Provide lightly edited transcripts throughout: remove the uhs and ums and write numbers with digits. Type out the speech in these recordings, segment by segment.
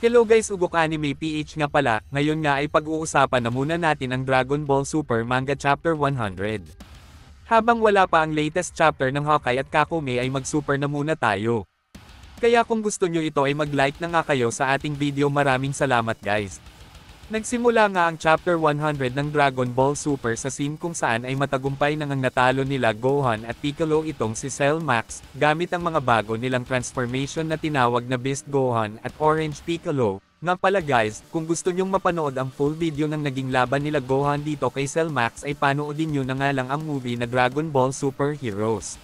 Hello guys, Ugok Anime PH nga pala, ngayon nga ay pag-uusapan na muna natin ang Dragon Ball Super Manga Chapter 100. Habang wala pa ang latest chapter ng Hawkeye at Kakome ay mag-super na muna tayo. Kaya kung gusto nyo ito ay mag-like na nga kayo sa ating video, maraming salamat guys. Nagsimula nga ang Chapter 100 ng Dragon Ball Super sa scene kung saan ay matagumpay nang natalo nila Gohan at Piccolo itong si Cell Max, gamit ang mga bago nilang transformation na tinawag na Beast Gohan at Orange Piccolo. Nga pala guys, kung gusto nyong mapanood ang full video ng naging laban nila Gohan dito kay Cell Max ay panoodin nyo na nga lang ang movie na Dragon Ball Super Heroes.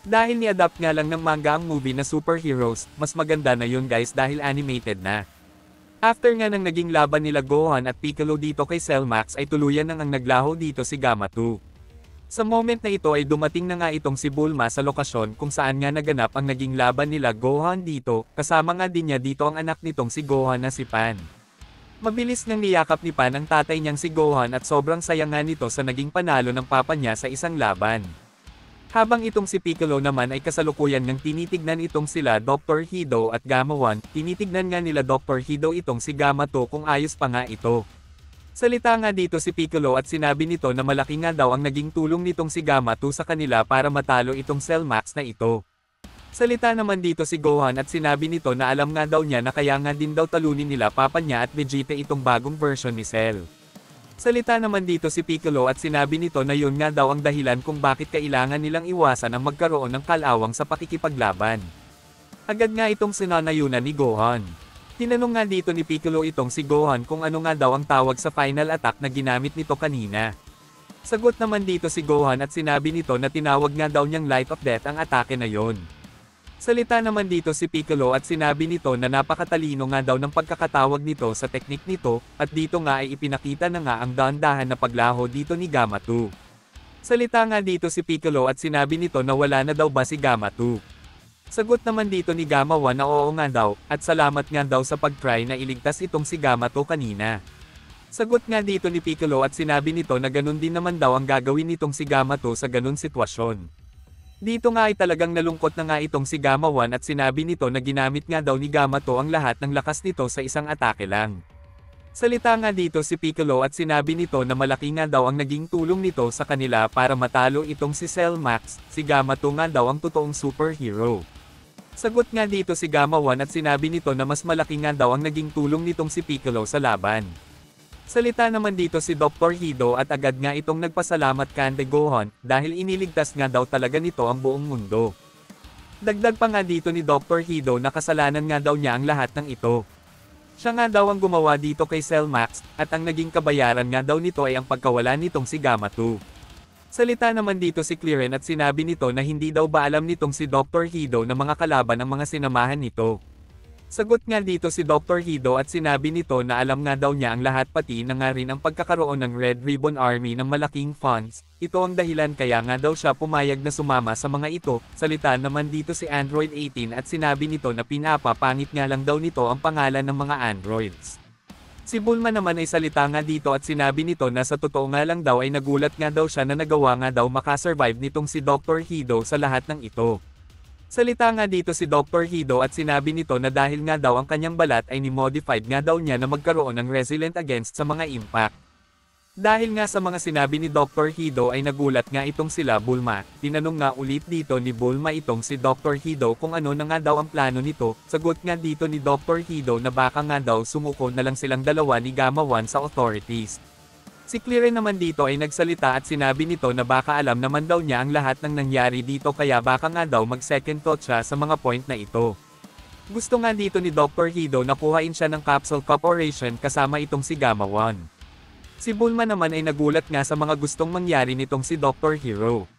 Dahil ni-adapt nga lang ng manga ang movie na Super Heroes, mas maganda na yun guys dahil animated na. After nga nang naging laban nila Gohan at Piccolo dito kay Cell Max ay tuluyan nang ang naglaho dito si Gamma 2. Sa moment na ito ay dumating na nga itong si Bulma sa lokasyon kung saan nga naganap ang naging laban nila Gohan dito, kasama nga din niya dito ang anak nitong si Gohan na si Pan. Mabilis nang niyakap ni Pan ang tatay niyang si Gohan at sobrang saya nga nito sa naging panalo ng papa niya sa isang laban. Habang itong si Piccolo naman ay kasalukuyan ngang tinitignan itong sila Dr. Hido at Gamma 1, tinitignan nga nila Dr. Hido itong si Gamma 2 kung ayos pa nga ito. Salita nga dito si Piccolo at sinabi nito na malaki nga daw ang naging tulong nitong si Gamma 2 sa kanila para matalo itong Cell Max na ito. Salita naman dito si Gohan at sinabi nito na alam nga daw niya na kaya nga din daw talunin nila papa niya at Vegeta itong bagong version ni Cell. Salita naman dito si Piccolo at sinabi nito na yun nga daw ang dahilan kung bakit kailangan nilang iwasan ang magkaroon ng kalawang sa pakikipaglaban. Agad nga itong sinanayunan ni Gohan. Tinanong nga dito ni Piccolo itong si Gohan kung ano nga daw ang tawag sa final attack na ginamit nito kanina. Sagot naman dito si Gohan at sinabi nito na tinawag nga daw niyang Light of Death ang atake na yon. Salita naman dito si Piccolo at sinabi nito na napakatalino nga daw ng pagkakatawag nito sa teknik nito, at dito nga ay ipinakita na nga ang dahan-dahan na paglaho dito ni Gamma 2. Salita nga dito si Piccolo at sinabi nito na wala na daw ba si Gamma 2. Sagot naman dito ni Gamma 1 na oo nga daw, at salamat nga daw sa pag-try na iligtas itong si Gamma 2 kanina. Sagot nga dito ni Piccolo at sinabi nito na ganun din naman daw ang gagawin nitong si Gamma 2 sa ganun sitwasyon. Dito nga ay talagang nalungkot na nga itong si Gamma 1 at sinabi nito na ginamit nga daw ni Gamma 2 ang lahat ng lakas nito sa isang atake lang. Salita nga dito si Piccolo at sinabi nito na malaki nga daw ang naging tulong nito sa kanila para matalo itong si Cell Max, si Gamma 2 nga daw ang totoong superhero. Sagot nga dito si Gamma 1 at sinabi nito na mas malaki nga daw ang naging tulong nitong si Piccolo sa laban. Salita naman dito si Dr. Hido at agad nga itong nagpasalamat kay Gohan dahil iniligtas nga daw talaga nito ang buong mundo. Dagdag pa nga dito ni Dr. Hido na kasalanan nga daw niya ang lahat ng ito. Siya nga daw ang gumawa dito kay Cell Max at ang naging kabayaran nga daw nito ay ang pagkawala nitong si Gamma 2. Salita naman dito si Clearen at sinabi nito na hindi daw ba alam nitong si Dr. Hido na mga kalaban ang mga sinamahan nito. Sagot nga dito si Dr. Hido at sinabi nito na alam nga daw niya ang lahat pati na nga rin ang pagkakaroon ng Red Ribbon Army ng malaking funds. Ito ang dahilan kaya nga daw siya pumayag na sumama sa mga ito. Salita naman dito si Android 18 at sinabi nito na pinapapangit nga lang daw nito ang pangalan ng mga androids. Si Bulma naman ay salita nga dito at sinabi nito na sa totoo nga lang daw ay nagulat nga daw siya na nagawa nga daw makasurvive nitong si Dr. Hido sa lahat ng ito. Salita nga dito si Dr. Hido at sinabi nito na dahil nga daw ang kanyang balat ay ni-modified nga daw niya na magkaroon ng resilient against sa mga impact. Dahil nga sa mga sinabi ni Dr. Hido ay nagulat nga itong sila Bulma. Tinanong nga ulit dito ni Bulma itong si Dr. Hido kung ano na nga daw ang plano nito. Sagot nga dito ni Dr. Hido na baka nga daw sumuko na lang silang dalawa ni Gamma 1 sa authorities. Si Clearen naman dito ay nagsalita at sinabi nito na baka alam naman daw niya ang lahat ng nangyari dito kaya baka nga daw mag-second thought siya sa mga point na ito. Gusto nga dito ni Dr. Hido na kuhain siya ng Capsule Corporation kasama itong si Gamma 1. Si Bulma naman ay nagulat nga sa mga gustong mangyari nitong si Dr. Hero.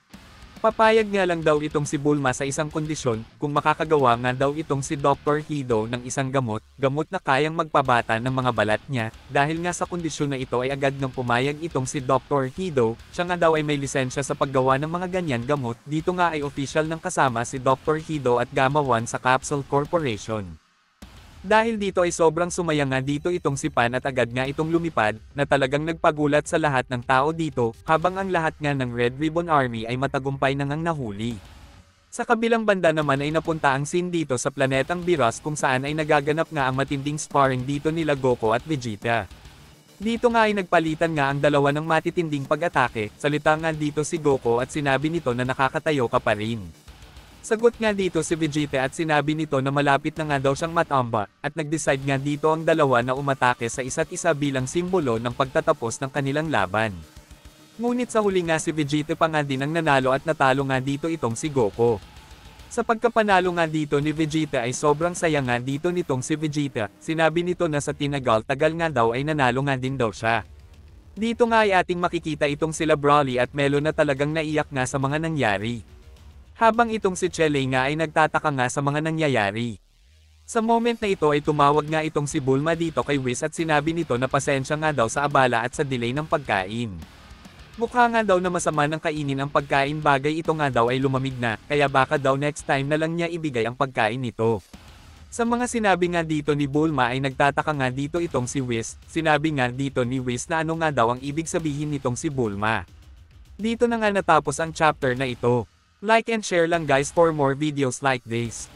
Papayag nga lang daw itong si Bulma sa isang kondisyon, kung makakagawa nga daw itong si Dr. Hido ng isang gamot na kayang magpabata ng mga balat niya, dahil nga sa kondisyon na ito ay agad nang pumayag itong si Dr. Hido, siya nga daw ay may lisensya sa paggawa ng mga ganyan gamot, dito nga ay official ng kasama si Dr. Hido at Gamma 1 sa Capsule Corporation. Dahil dito ay sobrang sumaya nga dito itong si Pan at agad nga itong lumipad, na talagang nagpagulat sa lahat ng tao dito, habang ang lahat nga ng Red Ribbon Army ay matagumpay na ngang nahuli. Sa kabilang banda naman ay napunta ang scene dito sa planetang Biras kung saan ay nagaganap nga ang matinding sparring dito nila Goku at Vegeta. Dito nga ay nagpalitan nga ang dalawa ng matitinding pag-atake, salita nga dito si Goku at sinabi nito na nakakatayo ka pa rin. Sagot nga dito si Vegeta at sinabi nito na malapit na nga daw siyang matamba, at nag-decide nga dito ang dalawa na umatake sa isa't isa bilang simbolo ng pagtatapos ng kanilang laban. Ngunit sa huli nga si Vegeta pa nga din ang nanalo at natalo nga dito itong si Goku. Sa pagkapanalo nga dito ni Vegeta ay sobrang saya nga dito nitong si Vegeta, sinabi nito na sa tinagal-tagal nga daw ay nanalo nga din daw siya. Dito nga ay ating makikita itong sila Broly at Melo na talagang naiyak nga sa mga nangyari. Habang itong si Chele nga ay nagtataka nga sa mga nangyayari. Sa moment na ito ay tumawag nga itong si Bulma dito kay Whis at sinabi nito na pasensya nga daw sa abala at sa delay ng pagkain. Mukha nga daw na masama ng kainin ang pagkain bagay ito nga daw ay lumamig na, kaya baka daw next time na lang niya ibigay ang pagkain nito. Sa mga sinabi nga dito ni Bulma ay nagtataka nga dito itong si Whis, sinabi nga dito ni Whis na ano nga daw ang ibig sabihin nitong si Bulma. Dito na nga natapos ang chapter na ito. Like and share lang guys for more videos like this.